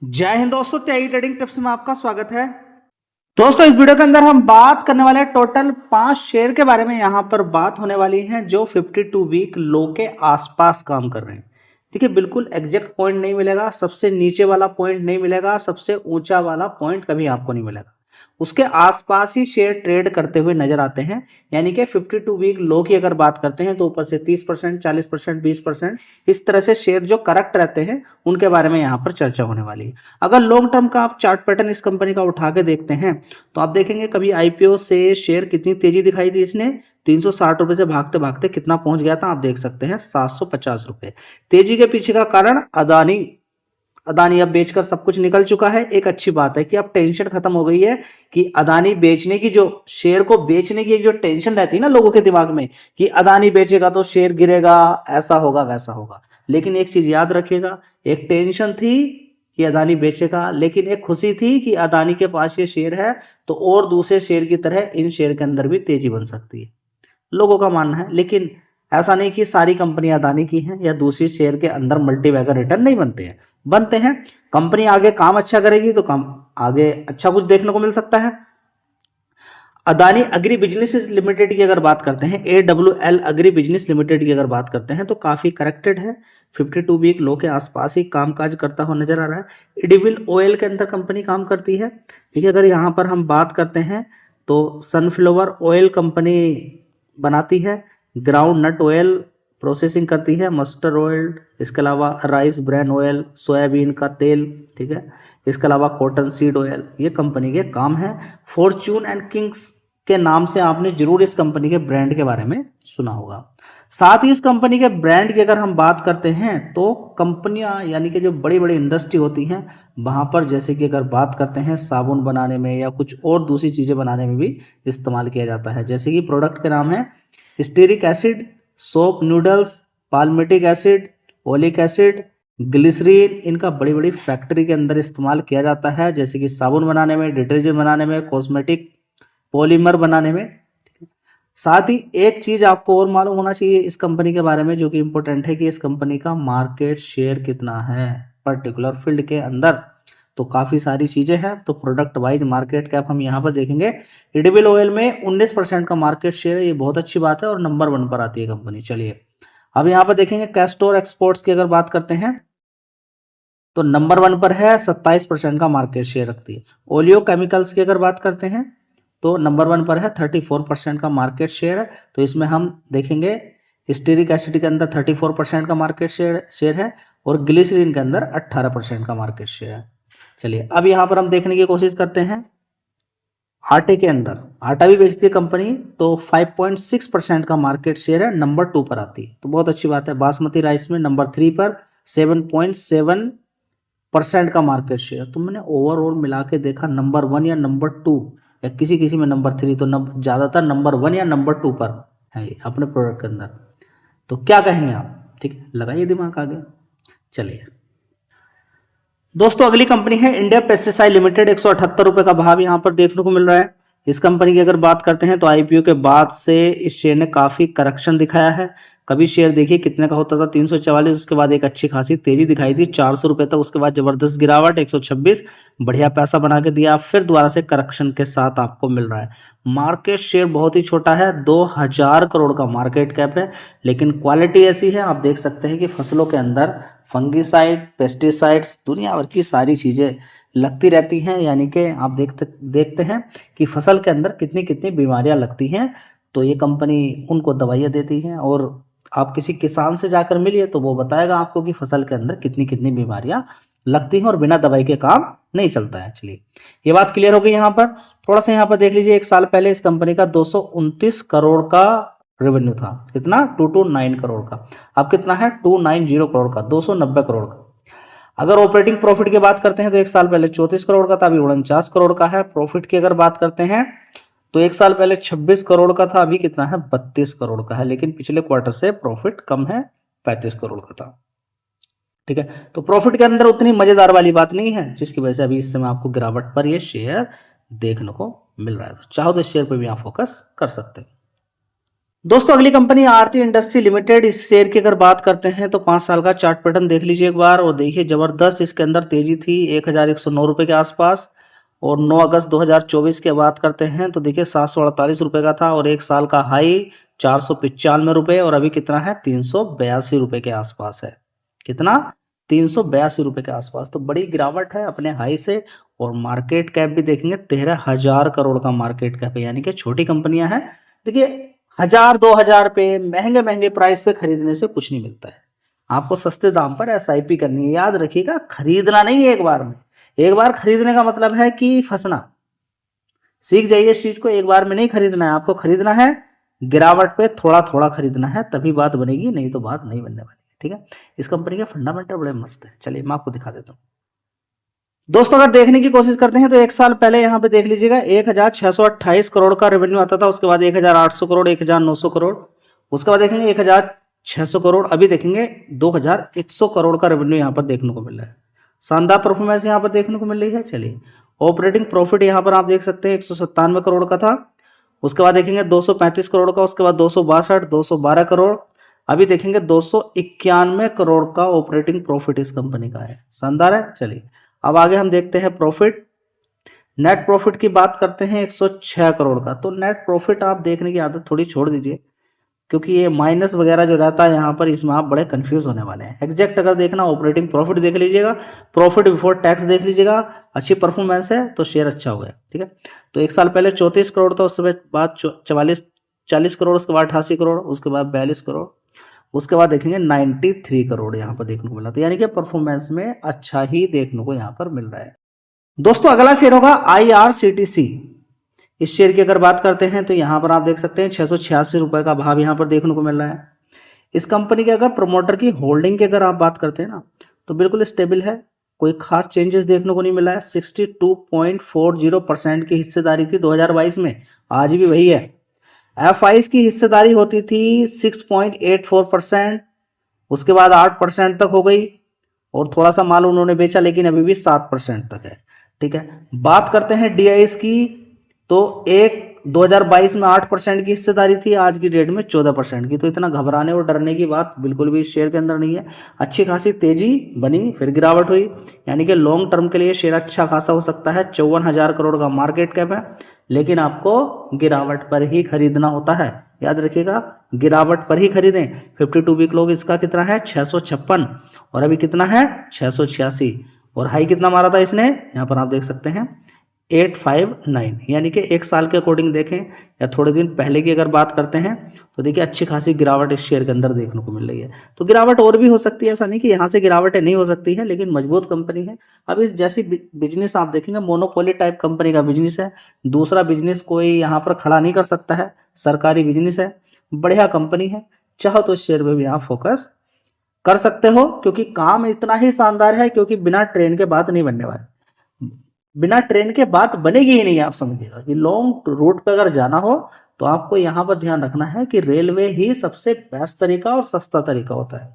जय हिंद दोस्तों, त्यागी trading tips में आपका स्वागत है। दोस्तों, इस वीडियो के अंदर हम बात करने वाले हैं टोटल 5 शेयर के बारे में। यहां पर बात होने वाली है जो 52 वीक लो के आसपास काम कर रहे हैं। देखिए, बिल्कुल एग्जैक्ट पॉइंट नहीं मिलेगा, सबसे नीचे वाला पॉइंट नहीं मिलेगा, सबसे ऊंचा वाला पॉइंट कभी आपको नहीं मिलेगा। उसके आसपास ही शेयर ट्रेड करते हुए नजर आते हैं। यानी कि 52 वीक लो की अगर बात करते हैं तो ऊपर से 30%, 40%, 20% इस तरह से शेयर जो करेक्ट रहते हैं उनके बारे में यहाँ पर चर्चा होने वाली है। अगर लॉन्ग टर्म का आप चार्ट पैटर्न इस कंपनी का उठा के देखते हैं तो आप देखेंगे कभी आईपीओ से शेयर कितनी तेजी दिखाई थी इसने। 360 रुपए से भागते भागते कितना पहुंच गया था आप देख सकते हैं, 750 रुपए। तेजी के पीछे का कारण अदानी अब बेचकर सब कुछ निकल चुका है। एक अच्छी बात है कि अब टेंशन खत्म हो गई है कि अदानी बेचने की, जो शेयर को बेचने की एक जो टेंशन रहती है ना लोगों के दिमाग में कि अदानी बेचेगा तो शेयर गिरेगा, ऐसा होगा वैसा होगा। लेकिन एक चीज याद रखिएगा, एक टेंशन थी कि अदानी बेचेगा, लेकिन एक खुशी थी कि अदानी के पास ये शेयर है तो और दूसरे शेयर की तरह इन शेयर के अंदर भी तेजी बन सकती है, लोगों का मानना है। लेकिन ऐसा नहीं कि सारी कंपनियां अदानी की हैं या दूसरी शेयर के अंदर मल्टीबैगर रिटर्न नहीं बनते हैं, बनते हैं। कंपनी आगे काम अच्छा करेगी तो काम आगे अच्छा कुछ देखने को मिल सकता है। अदानी अग्री बिजनेस लिमिटेड की अगर बात करते हैं, AWL अग्री बिजनेस लिमिटेड की अगर बात करते हैं तो काफी करेक्टेड है। 52 वीक लो के आसपास ही कामकाज करता हुआ नजर आ रहा है। एडिबल ऑयल के अंदर कंपनी काम करती है। ठीक है, अगर यहाँ पर हम बात करते हैं तो सनफ्लावर ऑयल कंपनी बनाती है, ग्राउंड नट ऑयल प्रोसेसिंग करती है, मस्टर्ड ऑयल, इसके अलावा राइस ब्रान ऑयल, सोयाबीन का तेल, ठीक है, इसके अलावा कॉटन सीड ऑयल, ये कंपनी के काम है। फॉर्च्यून एंड किंग्स के नाम से आपने जरूर इस कंपनी के ब्रांड के बारे में सुना होगा। साथ ही इस कंपनी के ब्रांड की अगर हम बात करते हैं तो कंपनियां यानी कि जो बड़ी बड़ी इंडस्ट्री होती हैं वहां पर, जैसे कि अगर बात करते हैं साबुन बनाने में या कुछ और दूसरी चीजें बनाने में भी इस्तेमाल किया जाता है। जैसे कि प्रोडक्ट के नाम है stearic acid, soap noodles, palmitic acid, oleic acid, glycerine, इनका बड़ी बड़ी फैक्ट्री के अंदर इस्तेमाल किया जाता है, जैसे कि साबुन बनाने में, डिटर्जेंट बनाने में, कॉस्मेटिक पॉलीमर बनाने में। साथ ही एक चीज आपको और मालूम होना चाहिए इस कंपनी के बारे में जो कि इंपॉर्टेंट है कि इस कंपनी का मार्केट शेयर कितना है पर्टिकुलर फील्ड के अंदर। तो काफी सारी चीजें हैं, तो प्रोडक्ट वाइज मार्केट कैप हम यहाँ पर देखेंगे। एडिबल ऑयल में 19% का मार्केट शेयर है, ये बहुत अच्छी बात है और नंबर 1 पर आती है कंपनी। चलिए अब यहाँ पर देखेंगे कैस्टोर एक्सपोर्ट्स की अगर बात करते हैं तो नंबर 1 पर है, 27% का मार्केट शेयर रखती है। ओलियो केमिकल्स की अगर बात करते हैं तो नंबर 1 पर है, 34% का मार्केट शेयर है। तो इसमें हम देखेंगे स्टीरिक एसिड के अंदर 34% का मार्केट शेयर है और ग्लिसरीन के अंदर 18% का मार्केट शेयर है। चलिए अब यहाँ पर हम देखने की कोशिश करते हैं आटे के अंदर। आटा भी बेचती है कंपनी, तो 5.6% का मार्केट शेयर है, नंबर 2 पर आती है, तो बहुत अच्छी बात है। बासमती राइस में नंबर 3 पर 7.7% का मार्केट शेयर। तो मैंने ओवरऑल मिला के देखा नंबर 1 या नंबर 2 या किसी किसी में नंबर 3, तो ज़्यादातर नंबर 1 या नंबर 2 पर है ये अपने प्रोडक्ट के अंदर। तो क्या कहेंगे आप? ठीक है, लगाइए दिमाग आगे। चलिए दोस्तों, अगली कंपनी है इंडिया पेस्टिसाइड लिमिटेड। 178 रुपए का भाव यहां पर देखने को मिल रहा है। इस कंपनी की अगर बात करते हैं तो आईपीओ के बाद से इस शेयर ने काफी करेक्शन दिखाया है। कभी शेयर देखिए कितने का होता था, 344, उसके बाद एक अच्छी खासी तेजी दिखाई थी 400 रुपए तक, उसके बाद जबरदस्त गिरावट 126, बढ़िया पैसा बना के दिया, फिर दोबारा से करेक्शन के साथ आपको मिल रहा है। मार्केट शेयर बहुत ही छोटा है, 2000 करोड़ का मार्केट कैप है, लेकिन क्वालिटी ऐसी है, आप देख सकते हैं कि फसलों के अंदर फंगिसाइड, पेस्टिसाइड्स, दुनिया भर की सारी चीजें लगती रहती हैं। यानी कि आप देखते हैं कि फसल के अंदर कितनी कितनी बीमारियां लगती हैं, तो ये कंपनी उनको दवाइयाँ देती है और आप किसी किसान से जाकर मिलिए तो वो बताएगा आपको कि फसल के अंदर कितनी कितनी बीमारियां लगती हैं और बिना दवाई के काम नहीं चलता है। चलिए ये बात क्लियर हो गई। यहाँ पर थोड़ा सा यहाँ पर देख लीजिए, एक साल पहले इस कंपनी का 229 करोड़ का रेवेन्यू था। कितना? 229 करोड़ का। अब कितना है? 290 करोड़ का, 290 करोड़ का। अगर ऑपरेटिंग प्रॉफिट की बात करते हैं तो एक साल पहले 34 करोड़ का था, अभी 49 करोड़ का है। प्रॉफिट की अगर बात करते हैं तो एक साल पहले 26 करोड़ का था, अभी कितना है? 32 करोड़ का है, लेकिन पिछले क्वार्टर से प्रॉफिट कम है, 35 करोड़ का था। ठीक है, तो प्रॉफिट के अंदर उतनी मजेदार वाली बात नहीं है, जिसकी वजह से अभी इस समय आपको गिरावट पर ये शेयर देखने को मिल रहा है। तो चाहो तो इस शेयर पर भी आप फोकस कर सकते हैं। दोस्तों अगली कंपनी आरती इंडस्ट्री लिमिटेड। इस शेयर की अगर बात करते हैं तो 5 साल का चार्ट पैटर्न देख लीजिए एक बार, और देखिए जबरदस्त इसके अंदर तेजी थी 1109 रुपए के आसपास। और 9 अगस्त 2024 की बात करते हैं तो देखिए 748 रुपए का था, और एक साल का हाई 495 रुपए, और अभी कितना है 382 रुपए के आसपास है। कितना 382 रुपए के आसपास। तो बड़ी गिरावट है अपने हाई से। और मार्केट कैप भी देखेंगे 13,000 करोड़ का मार्केट कैप है, यानी कि छोटी कंपनियां हैं। देखिए 1,000-2,000 पे महंगे महंगे प्राइस पे खरीदने से कुछ नहीं मिलता है। आपको सस्ते दाम पर एसआईपी करनी है। याद रखिएगा, खरीदना नहीं है एक बार में। एक बार खरीदने का मतलब है कि फंसना। सीख जाइए इस चीज को, एक बार में नहीं खरीदना है। आपको खरीदना है गिरावट पे थोड़ा थोड़ा खरीदना है, तभी बात बनेगी, नहीं तो बात नहीं बनने वाली है। ठीक है, इस कंपनी के फंडामेंटल बड़े मस्त है। चलिए मैं आपको दिखा देता हूँ। दोस्तों अगर देखने की कोशिश करते हैं तो एक साल पहले यहाँ पे देख लीजिएगा 1,628 करोड़ का रेवेन्यू आता था। उसके बाद 1,800 करोड़, 1,900 करोड़, उसके बाद देखेंगे 1,600 करोड़, अभी देखेंगे 2,100 करोड़ का रेवेन्यू यहाँ पर देखने को मिल रहा है। शानदार परफॉर्मेंस यहाँ पर देखने को मिल रही है। चलिए ऑपरेटिंग प्रॉफिट यहाँ पर आप देख सकते हैं 197 करोड़ का था। उसके बाद देखेंगे 235 करोड़ का, उसके बाद 262, 212 करोड़, अभी देखेंगे 291 करोड़ का ऑपरेटिंग प्रॉफिट इस कंपनी का है। शानदार है। चलिए अब आगे हम देखते हैं प्रॉफिट। नेट प्रॉफिट की बात करते हैं 106 करोड़ का। तो नेट प्रॉफिट आप देखने की आदत थोड़ी छोड़ दीजिए, क्योंकि ये माइनस वगैरह जो रहता है यहाँ पर, इसमें आप बड़े कंफ्यूज होने वाले हैं। एग्जैक्ट अगर देखना ऑपरेटिंग प्रॉफिट देख लीजिएगा, प्रॉफिट बिफोर टैक्स देख लीजिएगा, अच्छी परफॉर्मेंस है तो शेयर अच्छा हो गया। ठीक है, तो एक साल पहले 34 करोड़ था, उसके बाद 40 करोड़, उसके बाद 88 करोड़, उसके बाद 42 करोड़, उसके बाद देखेंगे 93 करोड़ यहाँ पर देखने को मिला। तो यानी कि परफॉर्मेंस में अच्छा ही देखने को यहाँ पर मिल रहा है। दोस्तों अगला शेयर होगा IRCTC। इस शेयर की अगर बात करते हैं तो यहाँ पर आप देख सकते हैं 686 रुपए का भाव यहाँ पर देखने को मिल रहा है। इस कंपनी के अगर प्रमोटर की होल्डिंग की अगर आप बात करते हैं ना, तो बिल्कुल स्टेबल है, कोई खास चेंजेस देखने को नहीं मिला है। 62.40% की हिस्सेदारी थी 2022 में, आज भी वही है। FIs की हिस्सेदारी होती थी 6.84%, उसके बाद 8% तक हो गई, और थोड़ा सा माल उन्होंने बेचा, लेकिन अभी भी 7% तक है। ठीक है, बात करते हैं DIs की, तो 2022 में 8% की हिस्सेदारी थी, आज की डेट में 14% की। तो इतना घबराने और डरने की बात बिल्कुल भी शेयर के अंदर नहीं है। अच्छी खासी तेजी बनी, फिर गिरावट हुई, यानी कि लॉन्ग टर्म के लिए शेयर अच्छा खासा हो सकता है। 54,000 करोड़ का मार्केट कैप है, लेकिन आपको गिरावट पर ही खरीदना होता है। याद रखिएगा, गिरावट पर ही खरीदें। 52 वीक लोग इसका कितना है 656, और अभी कितना है 686, और हाई कितना मारा था इसने, यहाँ पर आप देख सकते हैं 859। यानी कि एक साल के अकॉर्डिंग देखें या थोड़े दिन पहले की अगर बात करते हैं तो देखिए अच्छी खासी गिरावट इस शेयर के अंदर देखने को मिल रही है। तो गिरावट और भी हो सकती है, ऐसा नहीं कि यहाँ से गिरावटें नहीं हो सकती है, लेकिन मजबूत कंपनी है। अब इस जैसी बिजनेस आप देखेंगे, मोनोपोली टाइप कंपनी का बिजनेस है, दूसरा बिजनेस कोई यहाँ पर खड़ा नहीं कर सकता है, सरकारी बिजनेस है, बढ़िया कंपनी है। चाहो तो इस शेयर में भी आप फोकस कर सकते हो, क्योंकि काम इतना ही शानदार है, क्योंकि बिना ट्रेन के बात नहीं बनने वाली, बिना ट्रेन के बात बनेगी ही नहीं। आप समझिएगा कि लॉन्ग रूट पे अगर जाना हो तो आपको यहाँ पर ध्यान रखना है कि रेलवे ही सबसे बेस्ट तरीका और सस्ता तरीका होता है।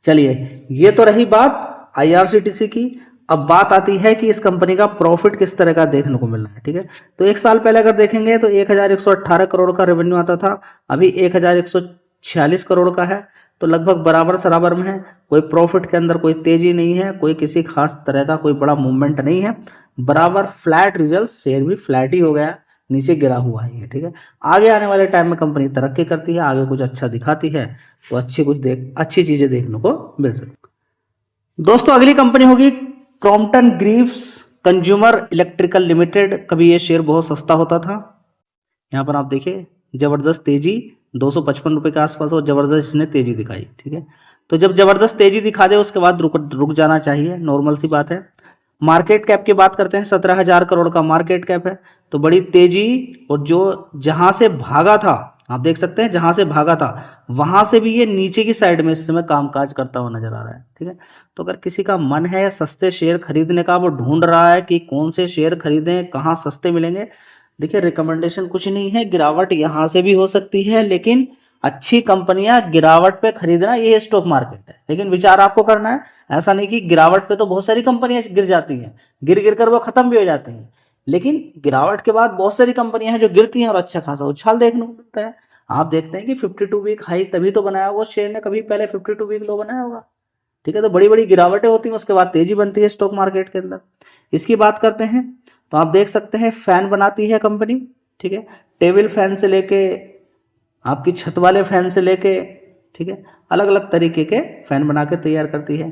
चलिए ये तो रही बात IRCTC की। अब बात आती है कि इस कंपनी का प्रॉफिट किस तरह का देखने को मिल रहा है। ठीक है, तो एक साल पहले अगर देखेंगे तो 1,118 करोड़ का रेवेन्यू आता था, अभी 1,146 करोड़ का है। तो लगभग बराबर सराबर में है। कोई प्रॉफिट के अंदर कोई तेजी नहीं है, कोई किसी खास तरह का कोई बड़ा मूवमेंट नहीं है, बराबर फ्लैट रिजल्ट, शेयर भी फ्लैट ही हो गया, नीचे गिरा हुआ है। ठीक है, आगे आने वाले टाइम में कंपनी तरक्की करती है, आगे कुछ अच्छा दिखाती है तो अच्छी चीजें देखने को मिल सकती। दोस्तों अगली कंपनी होगी Crompton Greaves consumer electrical limited. कभी ये शेयर बहुत सस्ता होता था, यहाँ पर आप देखिए जबरदस्त तेजी 255 रुपए के आसपास, और जबरदस्त इसने तेजी दिखाई। ठीक है, तो जब जबरदस्त तेजी दिखा दे उसके बाद रुक जाना चाहिए, नॉर्मल सी बात है। मार्केट कैप की बात करते हैं, 17,000 करोड़ का मार्केट कैप है। तो बड़ी तेजी, और जो जहां से भागा था आप देख सकते हैं, जहां से भागा था वहां से भी ये नीचे की साइड में इस समय कामकाज करता हुआ नजर आ रहा है। ठीक है, तो अगर किसी का मन है सस्ते शेयर खरीदने का, वो ढूंढ रहा है कि कौन से शेयर खरीदें, कहाँ सस्ते मिलेंगे, देखिए रिकमेंडेशन कुछ नहीं है। गिरावट यहाँ से भी हो सकती है, लेकिन अच्छी कंपनियां गिरावट पे खरीदना, ये स्टॉक मार्केट है। लेकिन विचार आपको करना है, ऐसा नहीं कि गिरावट पे तो बहुत सारी कंपनियां गिर जाती हैं, गिर गिर कर वो खत्म भी हो जाती हैं, लेकिन गिरावट के बाद बहुत सारी कंपनियां हैं जो गिरती हैं और अच्छा खासा उछाल देखने को मिलता है। आप देखते हैं कि 52 वीक हाई तभी तो बनाया होगा शेयर ने, कभी पहले 52 वीक लो बनाया होगा। ठीक है, तो बड़ी बड़ी गिरावटें होती हैं, उसके बाद तेजी बनती है स्टॉक मार्केट के अंदर। इसकी बात करते हैं तो आप देख सकते हैं फैन बनाती है कंपनी। ठीक है, टेबल फैन से लेके आपकी छत वाले फैन से लेके, ठीक है, अलग अलग तरीके के फैन बना के तैयार करती है।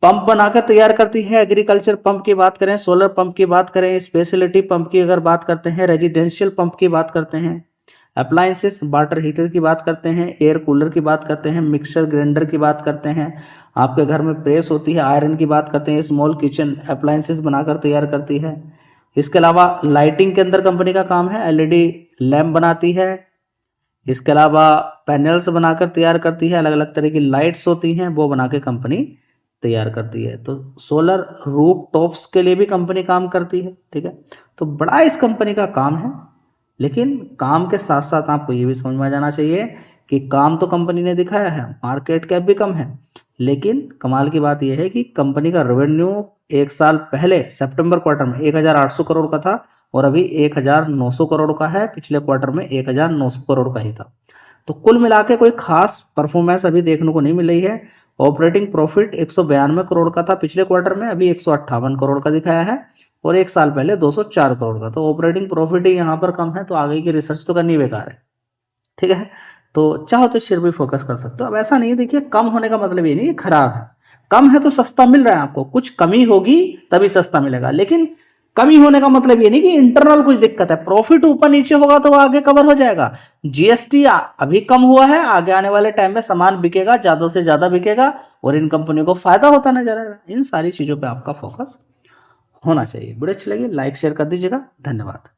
पंप बनाकर तैयार करती है, एग्रीकल्चर पंप की बात करें, सोलर पंप की बात करें, स्पेशलिटी पंप की अगर बात करते हैं, रेजिडेंशियल पंप की बात करते हैं, अप्लायंसेस वाटर हीटर की बात करते हैं, एयर कूलर की बात करते हैं, मिक्सर ग्राइंडर की बात करते हैं, आपके घर में प्रेस होती है, आयरन की बात करते हैं, स्मॉल किचन अप्लायंसेस बनाकर तैयार करती है। इसके अलावा लाइटिंग के अंदर कंपनी का काम है, एलईडी लैम्प बनाती है। इसके अलावा पैनल्स बनाकर तैयार करती है, अलग अलग तरह की लाइट्स होती हैं वो बना के कंपनी तैयार करती है। तो सोलर रूफ टॉप्स के लिए भी कंपनी काम करती है। ठीक है, तो बड़ा इस कंपनी का काम है, लेकिन काम के साथ साथ आपको ये भी समझ में आ जाना चाहिए कि काम तो कंपनी ने दिखाया है, मार्केट कैप भी कम है, लेकिन कमाल की बात यह है कि कंपनी का रेवेन्यू एक साल पहले सितंबर क्वार्टर में 1800 करोड़ का था और अभी 1900 करोड़ का है, पिछले क्वार्टर में 1900 करोड़ का ही था। तो कुल मिला के कोई खास परफॉर्मेंस अभी देखने को नहीं मिल रही है। ऑपरेटिंग प्रॉफिट 192 करोड़ का था पिछले क्वार्टर में, अभी 158 करोड़ का दिखाया है और एक साल पहले 204 करोड़ का। तो ऑपरेटिंग प्रॉफिट ही यहाँ पर कम है, तो आगे की रिसर्च तो करनी बेकार है। ठीक है, तो चाहो तो शेयर भी फोकस कर सकते हो। अब ऐसा नहीं, देखिए कम होने का मतलब ये नहीं खराब है, कम है तो सस्ता मिल रहा है आपको, कुछ कमी होगी तभी सस्ता मिलेगा, लेकिन कमी होने का मतलब ये नहीं कि इंटरनल कुछ दिक्कत है। प्रॉफिट ऊपर नीचे होगा तो वो आगे कवर हो जाएगा। जीएसटी अभी कम हुआ है, आगे आने वाले टाइम में सामान बिकेगा, ज्यादा से ज्यादा बिकेगा और इन कंपनियों को फायदा होता नजर आएगा। इन सारी चीजों पे आपका फोकस होना चाहिए। वीडियो अच्छी लगी लाइक शेयर कर दीजिएगा। धन्यवाद।